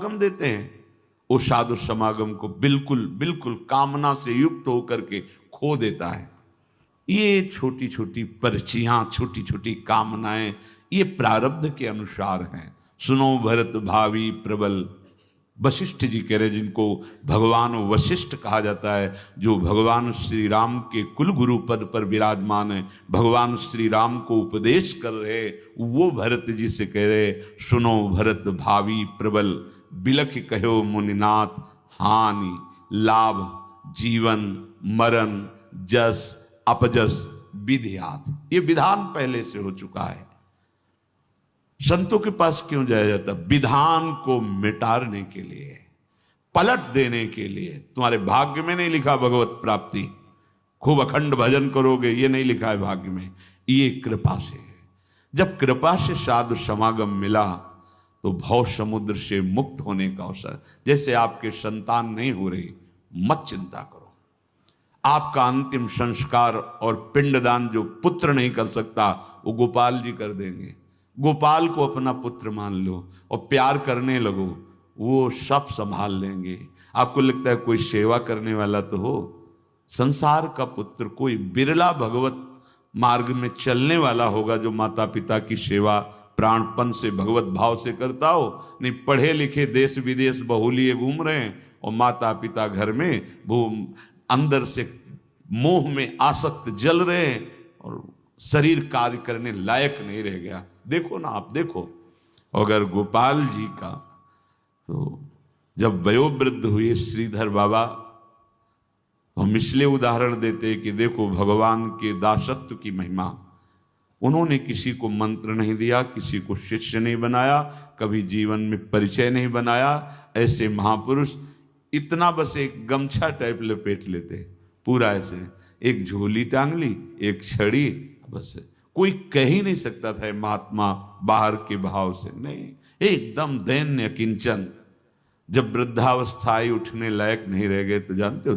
समागम देते हैं, वो साधु समागम को बिल्कुल बिल्कुल कामना से युक्त होकर के खो देता है। ये छोटी छोटी पर्चियां, छोटी छोटी कामनाएं, ये प्रारब्ध के अनुसार हैं। सुनो भरत भावी प्रबल, वशिष्ठ जी कह रहे, जिनको भगवान वशिष्ठ कहा जाता है, जो भगवान श्री राम के कुल गुरु पद पर विराजमान है, भगवान श्री राम को उपदेश कर रहे, वो भरत जी से कह रहे, सुनो भरत भावी प्रबल, बिलख कहो मुनिनाथ, हानि लाभ जीवन मरण जस अपजस विधियात। ये विधान पहले से हो चुका है। संतों के पास क्यों जाया जाता? विधान को मिटाने के लिए, पलट देने के लिए। तुम्हारे भाग्य में नहीं लिखा भगवत प्राप्ति, खूब अखंड भजन करोगे, ये नहीं लिखा है भाग्य में, ये कृपा से है। जब कृपा से साधु समागम मिला तो भव समुद्र से मुक्त होने का अवसर। जैसे आपके संतान नहीं हो रही, मत चिंता करो, आपका अंतिम संस्कार और पिंडदान जो पुत्र नहीं कर सकता, वो गोपाल जी कर देंगे। गोपाल को अपना पुत्र मान लो और प्यार करने लगो, वो सब संभाल लेंगे। आपको लगता है कोई सेवा करने वाला तो हो? संसार का पुत्र कोई बिरला भगवत मार्ग में चलने वाला होगा जो माता पिता की सेवा प्राणपन से भगवत भाव से करता हो। नहीं, पढ़े लिखे देश विदेश बहुलिए घूम रहे हैं और माता पिता घर में वो अंदर से मोह में आसक्त जल रहे हैं और शरीर कार्य करने लायक नहीं रह गया। देखो ना, आप देखो, अगर गोपाल जी का तो जब वयोवृद्ध हुए श्रीधर बाबा, हम इसलिए उदाहरण देते कि देखो भगवान के दासत्व की महिमा। उन्होंने किसी को मंत्र नहीं दिया, किसी को शिष्य नहीं बनाया, कभी जीवन में परिचय नहीं बनाया। ऐसे महापुरुष इतना बस एक गमछा टाइप लपेट लेते, पूरा ऐसे एक झोली टांग ली, एक छड़ी, बस कोई कह ही नहीं सकता था महात्मा बाहर के भाव से। नहीं, एकदम दैन्य किंचन। जब वृद्धावस्था आई, उठने लायक नहीं रह गए, तो जानते हो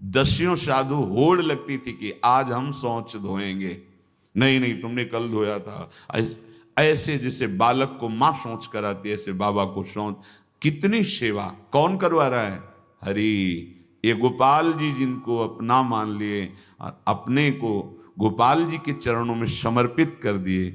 दसियों साधु होड़ लगती थी कि आज हम शौच धोएंगे। नहीं नहीं, तुमने कल धोया था। ऐसे जैसे बालक को माँ शौच कराती, ऐसे बाबा को शौच। कितनी सेवा, कौन करवा रहा है? हरि। ये गोपाल जी जिनको अपना मान लिए और अपने को गोपाल जी के चरणों में समर्पित कर दिए,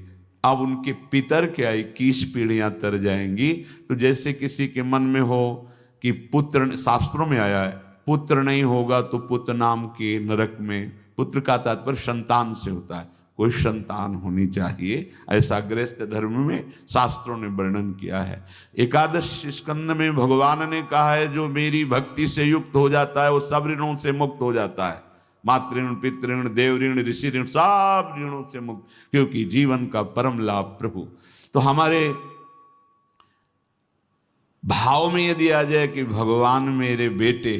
अब उनके पितर क्या 21 पीढ़ियां तर जाएंगी। तो जैसे किसी के मन में हो कि पुत्र, शास्त्रों में आया है, पुत्र नहीं होगा तो पुत्र नाम के नरक में। पुत्र का तात्पर्य संतान से होता है, कोई संतान होनी चाहिए, ऐसा गृहस्थ धर्म में शास्त्रों ने वर्णन किया है। एकादश स्कंद में भगवान ने कहा है, जो मेरी भक्ति से युक्त हो जाता है वो सब ऋणों से मुक्त हो जाता है। मातृण, पितृण, देव ऋण, ऋषि ऋण, सब ऋणों से मुक्त, क्योंकि जीवन का परम लाभ प्रभु। तो हमारे भाव में यदि आ जाए कि भगवान मेरे बेटे,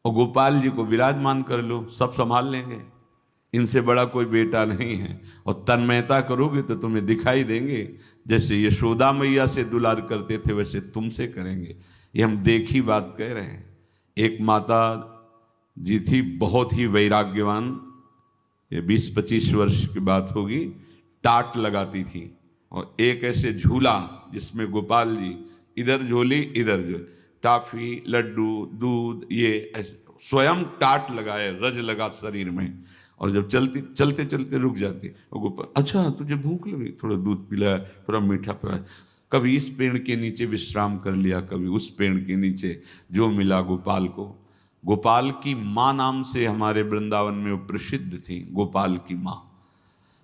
और गोपाल जी को विराजमान कर लो, सब संभाल लेंगे, इनसे बड़ा कोई बेटा नहीं है। और तन्मयता करोगे तो तुम्हें दिखाई देंगे, जैसे यशोदा मैया से दुलार करते थे वैसे तुमसे करेंगे। ये हम देखी बात कह रहे हैं। एक माता जी थी, बहुत ही वैराग्यवान, ये 20-25 वर्ष की बात होगी, टाट लगाती थी और एक ऐसे झूला जिसमें गोपाल जी, इधर झोली इधर जो टाफी लड्डू दूध, ये ऐसे स्वयं टाट लगाए, रज लगा शरीर में, और जब चलते चलते रुक जाती और गोपाल, अच्छा तुझे भूख लगी, थोड़ा दूध पिलाया, थोड़ा मीठा पिलाया। कभी इस पेड़ के नीचे विश्राम कर लिया, कभी उस पेड़ के नीचे, जो मिला गोपाल को। गोपाल की माँ नाम से हमारे वृंदावन में वो प्रसिद्ध थी, गोपाल की माँ।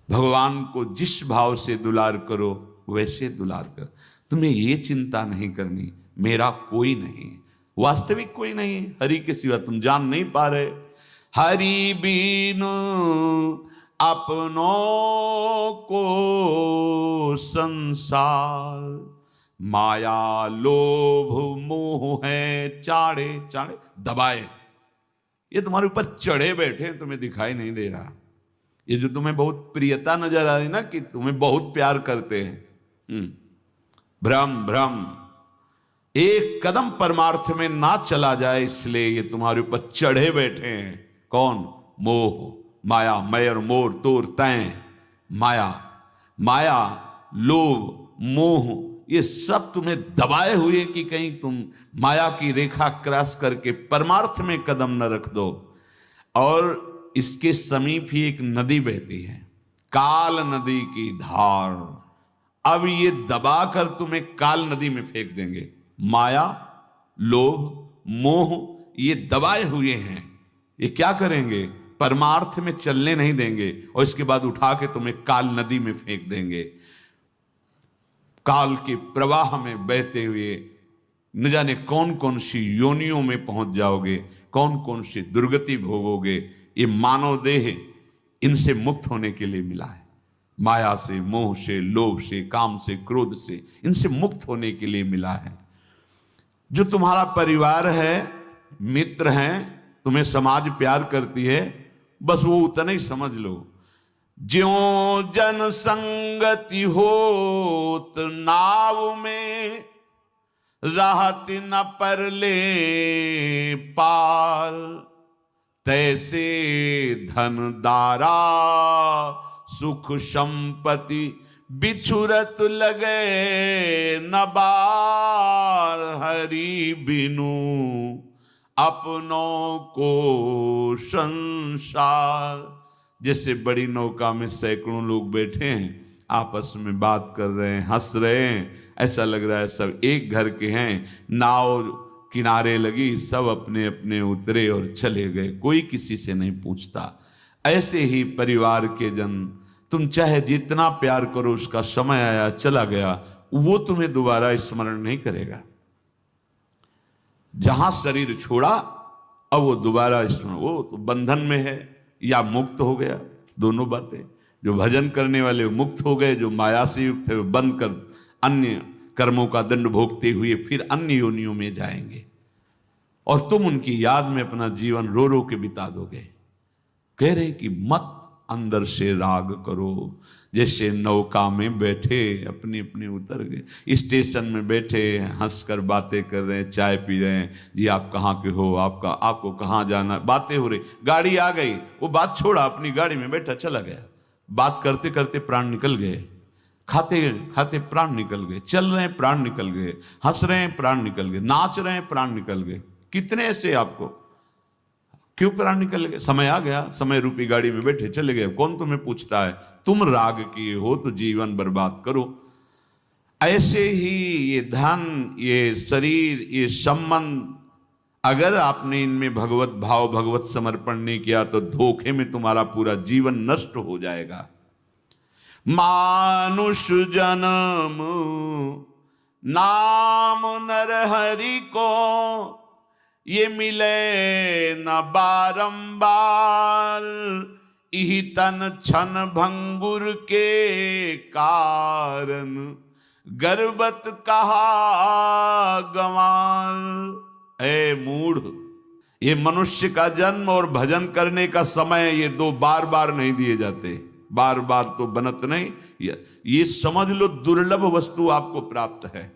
भगवान को जिस भाव से दुलार करो वैसे दुलार कर। तुम्हें ये चिंता नहीं करनी मेरा कोई नहीं, वास्तविक कोई नहीं, हरि के सिवा तुम जान नहीं पा रहे। हरि बीनु अपनों को संसार, माया लोभ मोह है चाड़े चाड़े दबाए। ये तुम्हारे ऊपर चढ़े बैठे, तुम्हें दिखाई नहीं दे रहा। ये जो तुम्हें बहुत प्रियता नजर आ रही ना, कि तुम्हें बहुत प्यार करते हैं, भ्रम भ्रम। एक कदम परमार्थ में ना चला जाए, इसलिए ये तुम्हारे ऊपर चढ़े बैठे हैं। कौन? मोह माया, मैं और मोर तोर तैं। माया, माया लोभ मोह, ये सब तुम्हें दबाए हुए कि कहीं तुम माया की रेखा क्रॉस करके परमार्थ में कदम न रख दो। और इसके समीप ही एक नदी बहती है, काल नदी की धार। अब ये दबाकर तुम्हें काल नदी में फेंक देंगे। माया, लोभ, मोह ये दबाए हुए हैं, ये क्या करेंगे? परमार्थ में चलने नहीं देंगे और इसके बाद उठा के तुम्हें काल नदी में फेंक देंगे। काल के प्रवाह में बहते हुए न जाने कौन कौन सी योनियों में पहुंच जाओगे, कौन कौन सी दुर्गति भोगोगे। ये मानव देह इनसे मुक्त होने के लिए मिला है। माया से, मोह से, लोभ से, काम से, क्रोध से, इनसे मुक्त होने के लिए मिला है। जो तुम्हारा परिवार है, मित्र हैं, तुम्हें समाज प्यार करती है, बस वो उतना ही समझ लो। ज्यों जन संगति होत नाव में, राहत न परले पार। तैसे धन दारा सुख संपत्ति, बिछुरत लगे न बार। हरि बिनु अपनों को संसार। जैसे बड़ी नौका में सैकड़ों लोग बैठे हैं, आपस में बात कर रहे हैं, हंस रहे हैं, ऐसा लग रहा है सब एक घर के हैं। नाव किनारे लगी, सब अपने अपने उतरे और चले गए, कोई किसी से नहीं पूछता। ऐसे ही परिवार के जन, तुम चाहे जितना प्यार करो, उसका समय आया चला गया, वो तुम्हें दोबारा स्मरण नहीं करेगा। जहां शरीर छोड़ा अब वो दोबारा स्मरण, वो तो बंधन में है या मुक्त हो गया, दोनों बातें। जो भजन करने वाले वो मुक्त हो गए, जो माया से युक्त है वो बंद कर अन्य कर्मों का दंड भोगते हुए फिर अन्य योनियों में जाएंगे, और तुम उनकी याद में अपना जीवन रो रो के बिता दोगे। कह रहे कि मत अंदर से राग करो। जैसे नौका में बैठे अपने अपने उतर गए, स्टेशन में बैठे हंसकर बातें कर रहे हैं, चाय पी रहे हैं, जी आप कहाँ के हो, आपको कहाँ जाना, बातें हो रही। गाड़ी आ गई, वो बात छोड़ा, अपनी गाड़ी में बैठा चला गया। बात करते करते प्राण निकल गए, खाते खाते प्राण निकल गए, चल रहे हैं प्राण निकल गए, हंस रहे हैं प्राण निकल गए, नाच रहे हैं प्राण निकल गए। कितने ऐसे आपको, क्यों प्राण निकल गए? समय आ गया, समय रूपी गाड़ी में बैठे चले गए, कौन तुम्हें पूछता है? तुम राग किए हो तो जीवन बर्बाद करो। ऐसे ही ये धन, ये शरीर, ये संबंध, अगर आपने इनमें भगवत भाव, भगवत समर्पण नहीं किया तो धोखे में तुम्हारा पूरा जीवन नष्ट हो जाएगा। मानुष जन्म नाम नर हरि को, ये मिले न बारंबार। इही तन छन भंगुर के कारण, गर्वत कहा गंवार। ए मूढ़, ये मनुष्य का जन्म और भजन करने का समय, ये दो बार बार नहीं दिए जाते, बार बार तो बनत नहीं। ये समझ लो दुर्लभ वस्तु आपको प्राप्त है।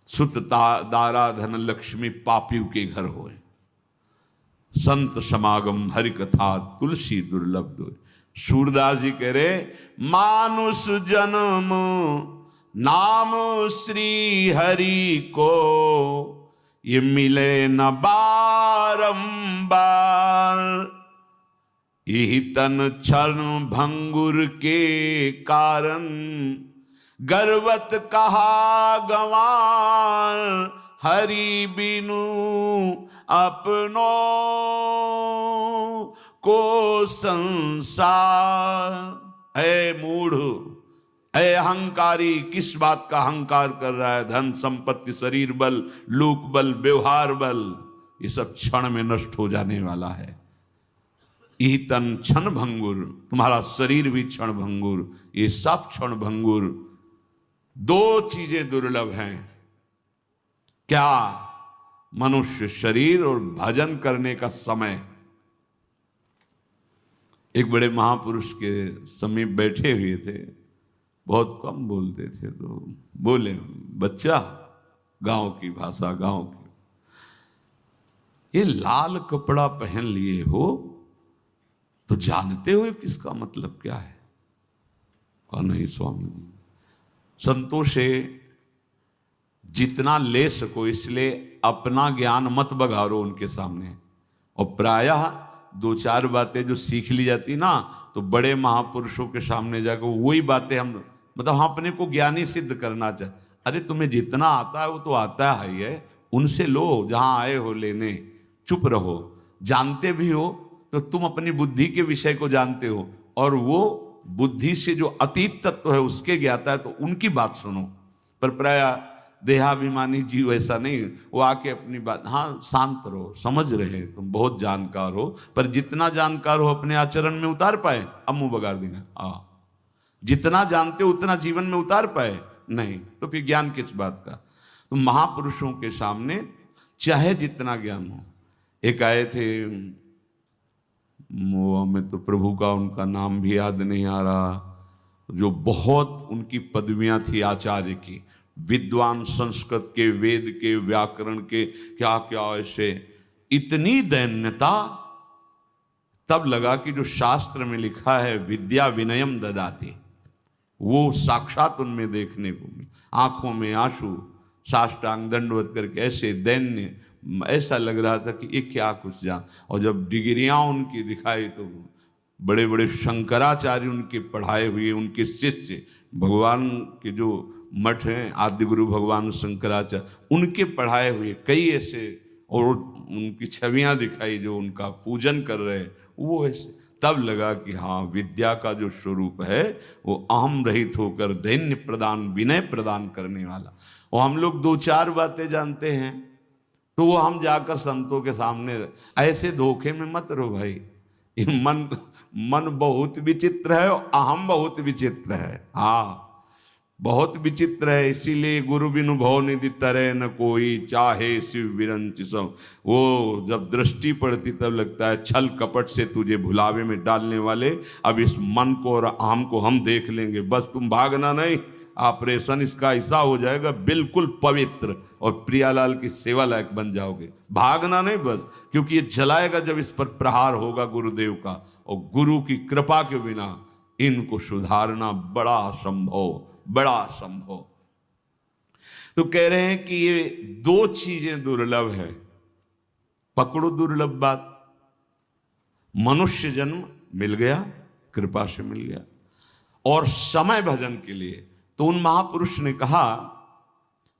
सुत दारा धन लक्ष्मी पापियों के घर होए, संत समागम हरि कथा तुलसी दुर्लभ दो। सूरदास जी कह रहे, मानुष जन्म नाम श्री हरि को, ये मिले न बारंबार। यही तन क्षण भंगुर के कारण, गर्वत कहा गंवार। हरि बिनु अपनों को संसार। ऐ मूढ़, ऐ अहंकारी, किस बात का अहंकार कर रहा है? धन संपत्ति, शरीर बल, लोक बल, व्यवहार बल, ये सब क्षण में नष्ट हो जाने वाला है। यही तन क्षण भंगुर, तुम्हारा शरीर भी क्षण भंगुर, ये सब क्षण भंगुर। दो चीजें दुर्लभ हैं, क्या? मनुष्य शरीर और भजन करने का समय। एक बड़े महापुरुष के समीप बैठे हुए थे, बहुत कम बोलते थे, तो बोले, बच्चा, गांव की भाषा, गांव की, ये लाल कपड़ा पहन लिए हो तो जानते हो किसका मतलब क्या है? कहा नहीं स्वामी। संतों से जितना ले सको, इसलिए अपना ज्ञान मत बघारो उनके सामने। और प्रायः दो चार बातें जो सीख ली जाती ना, तो बड़े महापुरुषों के सामने जाकर वही बातें हम मतलब हम अपने को ज्ञानी सिद्ध करना चाहे। अरे तुम्हें जितना आता है वो तो आता ही है, उनसे लो जहां आए हो लेने। चुप रहो। जानते भी हो तो तुम अपनी बुद्धि के विषय को जानते हो, और वो बुद्धि से जो अतीत तत्व है उसके ज्ञाता है, तो उनकी बात सुनो। पर प्राय देहाभिमानी जीव ऐसा नहीं, वो आके अपनी बात, हाँ शांत रहो, समझ रहे तुम बहुत जानकार हो, पर जितना जानकार हो अपने आचरण में उतार पाए, अब मुंह बगाड़ देंगे। जितना जानते हो उतना जीवन में उतार पाए नहीं, तो फिर ज्ञान किस बात का। तो महापुरुषों के सामने चाहे जितना ज्ञान हो। एक आए थे, वो हमें तो प्रभु का उनका नाम भी याद नहीं आ रहा, जो बहुत उनकी पदवियां थी आचार्य की, विद्वान, संस्कृत के, वेद के, व्याकरण के, क्या क्या ऐसे, इतनी दैन्यता। तब लगा कि जो शास्त्र में लिखा है विद्या विनयम ददाति, वो साक्षात उनमें देखने को मिला। आंखों में आंसू, साष्टांग दंडवत करके ऐसे दैन्य, ऐसा लग रहा था कि ये क्या कुछ जान। और जब डिग्रियां उनकी दिखाई तो बड़े बड़े शंकराचार्य उनके पढ़ाए हुए, उनके शिष्य, भगवान के जो मठ हैं आदि गुरु भगवान शंकराचार्य, उनके पढ़ाए हुए कई ऐसे, और उनकी छवियां दिखाई जो उनका पूजन कर रहे हैं, वो ऐसे। तब लगा कि हाँ, विद्या का जो स्वरूप है वो अहम रहित होकर दैन्य प्रदान, विनय प्रदान करने वाला। और हम लोग दो चार बातें जानते हैं तो वो हम जाकर संतों के सामने, ऐसे धोखे में मत रहो भाई। ये मन बहुत विचित्र है और अहम बहुत विचित्र है। हाँ, बहुत विचित्र है। इसीलिए गुरु बिनु भव निधि तरह न कोई, चाहे शिव विरंच सब। वो जब दृष्टि पड़ती तब लगता है छल कपट से तुझे भुलावे में डालने वाले, अब इस मन को और अहम को हम देख लेंगे, बस तुम भागना नहीं। ऑपरेशन इसका ऐसा हो जाएगा बिल्कुल पवित्र, और प्रियालाल की सेवा लायक बन जाओगे। भागना नहीं बस, क्योंकि ये जलाएगा जब इस पर प्रहार होगा गुरुदेव का, और गुरु की कृपा के बिना इनको सुधारना बड़ा असंभव, बड़ा असंभव। तो कह रहे हैं कि ये दो चीजें दुर्लभ है। पकड़ो दुर्लभ बात। मनुष्य जन्म मिल गया, कृपा से मिल गया, और समय भजन के लिए। तो उन महापुरुष ने कहा,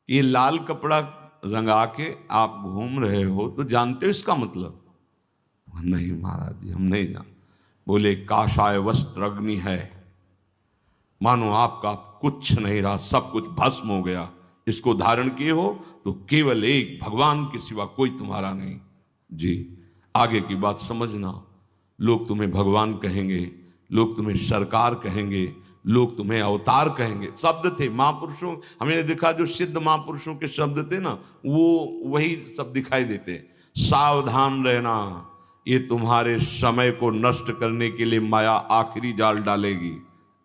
ये लाल कपड़ा रंगा के आप घूम रहे हो तो जानते हो इसका मतलब? नहीं महाराज जी, हम नहीं जान। बोले, काषाय वस्त्र अग्नि है, मानो आपका कुछ नहीं रहा, सब कुछ भस्म हो गया। इसको धारण किए हो तो केवल एक भगवान के सिवा कोई तुम्हारा नहीं। जी, आगे की बात समझना। लोग तुम्हें भगवान कहेंगे, लोग तुम्हें सरकार कहेंगे, लोग तुम्हें अवतार कहेंगे। शब्द थे महापुरुषों, हमने देखा जो सिद्ध महापुरुषों के शब्द थे ना, वो वही सब दिखाई देते। सावधान रहना, ये तुम्हारे समय को नष्ट करने के लिए माया आखिरी जाल डालेगी।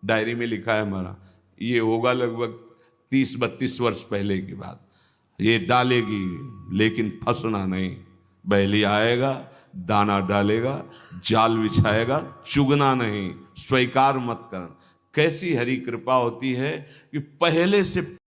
डायरी में लिखा है हमारा, ये होगा लगभग 30-32 वर्ष पहले की बात। ये डालेगी, लेकिन फंसना नहीं। बैली आएगा, दाना डालेगा, जाल बिछाएगा, चुगना नहीं, स्वीकार मत करना। कैसी हरि कृपा होती है कि पहले से